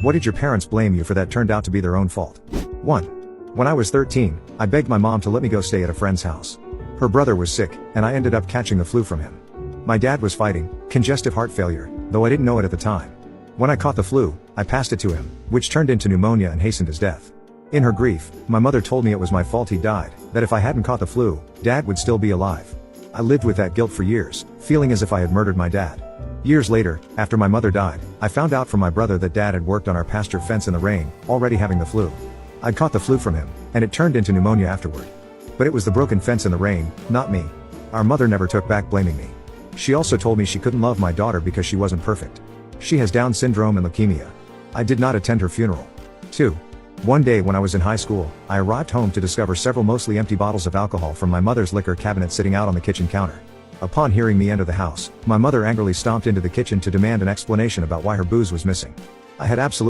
What did your parents blame you for that turned out to be their own fault? 1. When I was 13, I begged my mom to let me go stay at a friend's house. Her brother was sick, and I ended up catching the flu from him. My dad was fighting congestive heart failure, though I didn't know it at the time. When I caught the flu, I passed it to him, which turned into pneumonia and hastened his death. In her grief, my mother told me it was my fault he died, that if I hadn't caught the flu, Dad would still be alive. I lived with that guilt for years, feeling as if I had murdered my dad. Years later, after my mother died, I found out from my brother that Dad had worked on our pasture fence in the rain, already having the flu. I'd caught the flu from him, and it turned into pneumonia afterward. But it was the broken fence in the rain, not me. Our mother never took back blaming me. She also told me she couldn't love my daughter because she wasn't perfect. She has Down syndrome and leukemia. I did not attend her funeral. 2. One day when I was in high school, I arrived home to discover several mostly empty bottles of alcohol from my mother's liquor cabinet sitting out on the kitchen counter. Upon hearing me enter the house, my mother angrily stomped into the kitchen to demand an explanation about why her booze was missing. I had absolutely